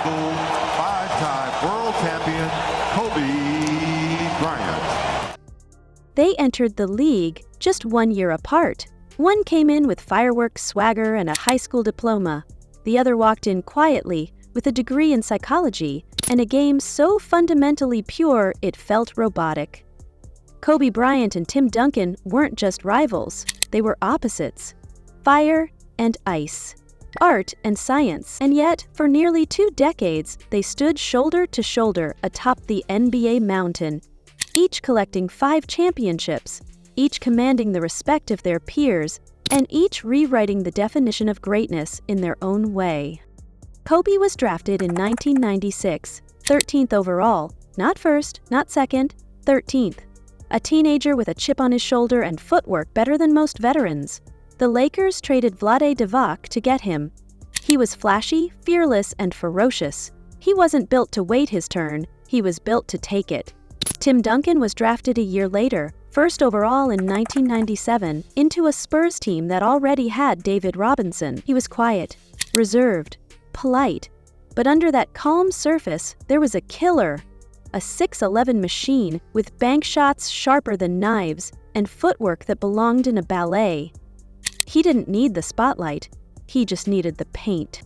school, five-time world champion, Kobe Bryant. They entered the league just 1 year apart. One came in with fireworks, swagger, and a high school diploma. The other walked in quietly with a degree in psychology and a game so fundamentally pure it felt robotic. Kobe Bryant and Tim Duncan weren't just rivals, they were opposites. Fire and ice. Art and science. And yet, for nearly 2 decades, they stood shoulder to shoulder atop the NBA mountain, each collecting 5 championships, each commanding the respect of their peers, and each rewriting the definition of greatness in their own way. Kobe was drafted in 1996, 13th overall, not first, not second, 13th. A teenager with a chip on his shoulder and footwork better than most veterans. The Lakers traded Vlade Divac to get him. He was flashy, fearless, and ferocious. He wasn't built to wait his turn, he was built to take it. Tim Duncan was drafted a year later, first overall in 1997, into a Spurs team that already had David Robinson. He was quiet, reserved, polite, but under that calm surface, there was a killer. A 6'11" machine with bank shots sharper than knives and footwork that belonged in a ballet. He didn't need the spotlight, he just needed the paint.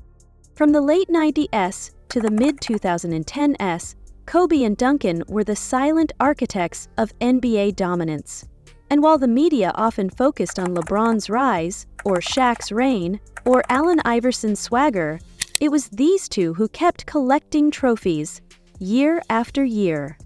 From the late 90s to the mid-2010s, Kobe and Duncan were the silent architects of NBA dominance. And while the media often focused on LeBron's rise, or Shaq's reign, or Allen Iverson's swagger, it was these two who kept collecting trophies, year after year.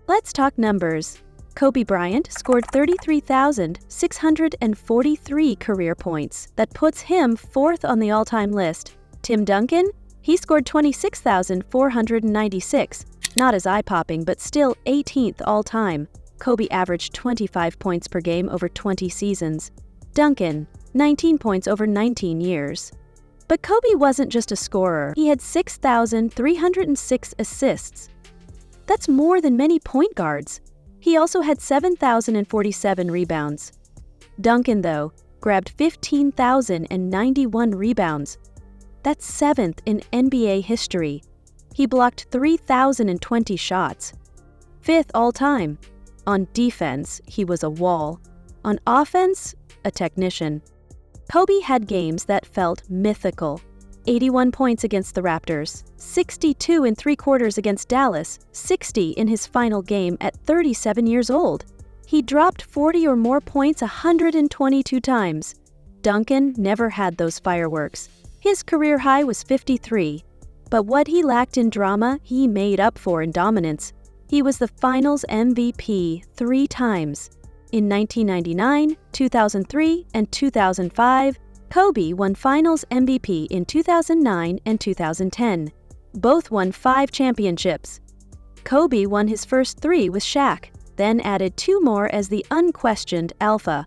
Let's talk numbers. Kobe Bryant scored 33,643 career points. That puts him 4th on the all-time list. Tim Duncan? He scored 26,496. Not as eye-popping, but still 18th all-time. Kobe averaged 25 points per game over 20 seasons. Duncan, 19 points over 19 years. But Kobe wasn't just a scorer. He had 6,306 assists. That's more than many point guards. He also had 7,047 rebounds. Duncan, though, grabbed 15,091 rebounds. That's 7th in NBA history. He blocked 3,020 shots. 5th all-time. On defense, he was a wall. On offense, a technician. Kobe had games that felt mythical. 81 points against the Raptors, 62 in 3/4 against Dallas, 60 in his final game at 37 years old. He dropped 40 or more points 122 times. Duncan never had those fireworks. His career high was 53. But what he lacked in drama, he made up for in dominance. He was the Finals MVP 3 times. In 1999, 2003, and 2005, Kobe won Finals MVP in 2009 and 2010. Both won 5 championships. Kobe won his first 3 with Shaq, then added 2 more as the unquestioned alpha.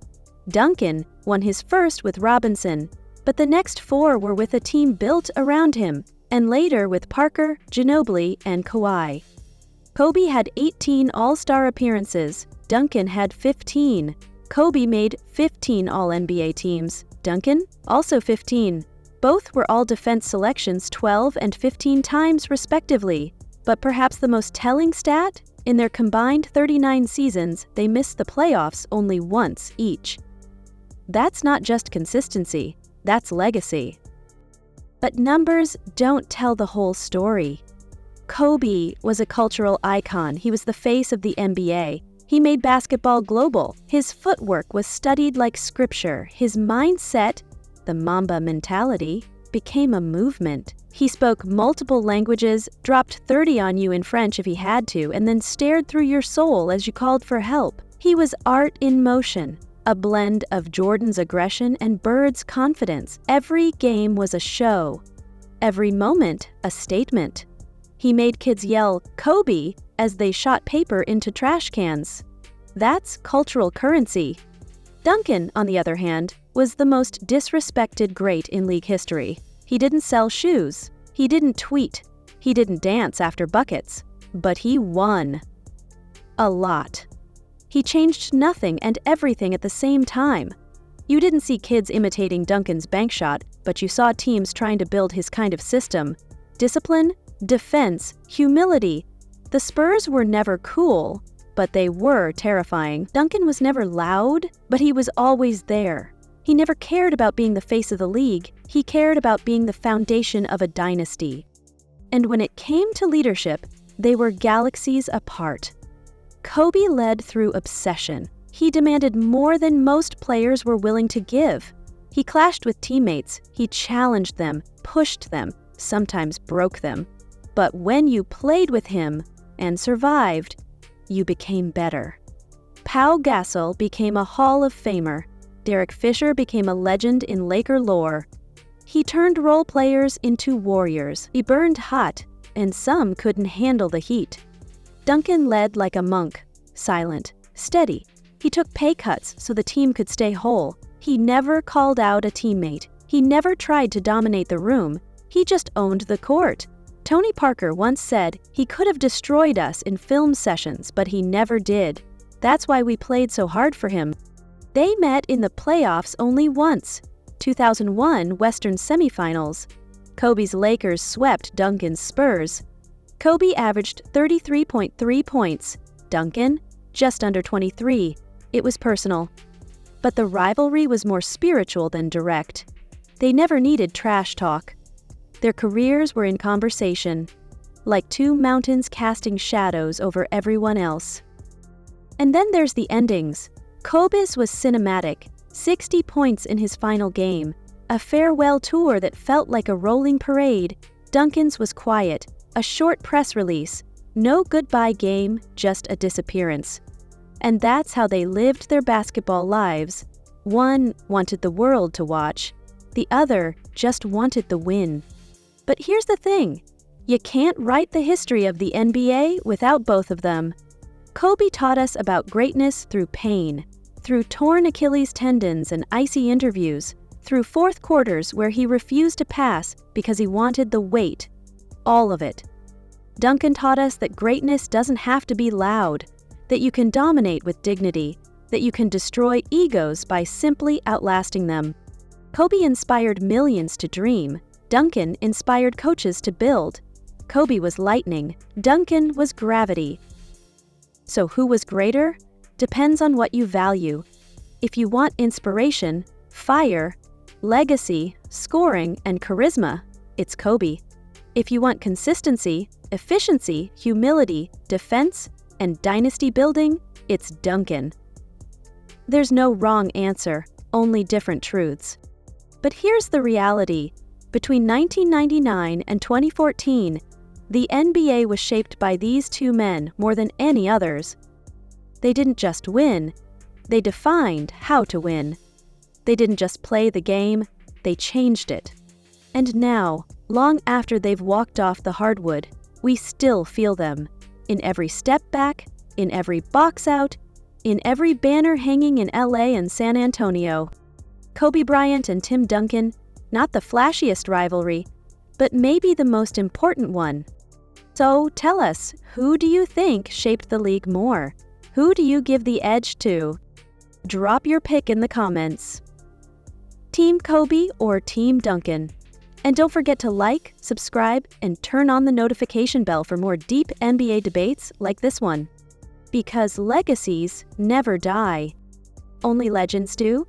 Duncan won his first with Robinson, but the next 4 were with a team built around him, and later with Parker, Ginobili, and Kawhi. Kobe had 18 All-Star appearances. Duncan had 15. Kobe made 15 All-NBA teams. Duncan, also 15. Both were all-defense selections 12 and 15 times respectively. But perhaps the most telling stat? In their combined 39 seasons, they missed the playoffs only once each. That's not just consistency, that's legacy. But numbers don't tell the whole story. Kobe was a cultural icon. He was the face of the NBA. He made basketball global. His footwork was studied like scripture. His mindset, the Mamba mentality, became a movement. He spoke multiple languages, dropped 30 on you in French if he had to, and then stared through your soul as you called for help. He was art in motion, a blend of Jordan's aggression and Bird's confidence. Every game was a show. Every moment, a statement. He made kids yell, "Kobe," as they shot paper into trash cans. That's cultural currency. Duncan, on the other hand, was the most disrespected great in league history. He didn't sell shoes. He didn't tweet. He didn't dance after buckets. But he won. A lot. He changed nothing and everything at the same time. You didn't see kids imitating Duncan's bank shot, but you saw teams trying to build his kind of system. Discipline, defense, humility. The Spurs were never cool, but they were terrifying. Duncan was never loud, but he was always there. He never cared about being the face of the league. He cared about being the foundation of a dynasty. And when it came to leadership, they were galaxies apart. Kobe led through obsession. He demanded more than most players were willing to give. He clashed with teammates. He challenged them, pushed them, sometimes broke them. But when you played with him and survived, you became better. Pau Gasol became a Hall of Famer. Derek Fisher became a legend in Laker lore. He turned role players into warriors. He burned hot, and some couldn't handle the heat. Duncan led like a monk, silent, steady. He took pay cuts so the team could stay whole. He never called out a teammate. He never tried to dominate the room. He just owned the court. Tony Parker once said he could have destroyed us in film sessions, but he never did. That's why we played so hard for him. They met in the playoffs only once, 2001 Western Semifinals. Kobe's Lakers swept Duncan's Spurs. Kobe averaged 33.3 points. Duncan, just under 23. It was personal. But the rivalry was more spiritual than direct. They never needed trash talk. Their careers were in conversation, like two mountains casting shadows over everyone else. And then there's the endings. Kobe's was cinematic, 60 points in his final game, a farewell tour that felt like a rolling parade. Duncan's was quiet, a short press release, no goodbye game, just a disappearance. And that's how they lived their basketball lives. One wanted the world to watch, the other just wanted the win. But here's the thing, you can't write the history of the NBA without both of them. Kobe taught us about greatness through pain, through torn Achilles tendons and icy interviews, through fourth quarters where he refused to pass because he wanted the weight, all of it. Duncan taught us that greatness doesn't have to be loud, that you can dominate with dignity, that you can destroy egos by simply outlasting them. Kobe inspired millions to dream. Duncan inspired coaches to build. Kobe was lightning. Duncan was gravity. So who was greater? Depends on what you value. If you want inspiration, fire, legacy, scoring, and charisma, it's Kobe. If you want consistency, efficiency, humility, defense, and dynasty building, it's Duncan. There's no wrong answer, only different truths. But here's the reality. Between 1999 and 2014, the NBA was shaped by these two men more than any others. They didn't just win, they defined how to win. They didn't just play the game, they changed it. And now, long after they've walked off the hardwood, we still feel them. In every step back, in every box out, in every banner hanging in LA and San Antonio. Kobe Bryant and Tim Duncan, not the flashiest rivalry, but maybe the most important one. So tell us, who do you think shaped the league more? Who do you give the edge to? Drop your pick in the comments. Team Kobe or Team Duncan? And don't forget to like, subscribe, and turn on the notification bell for more deep NBA debates like this one. Because legacies never die. Only legends do.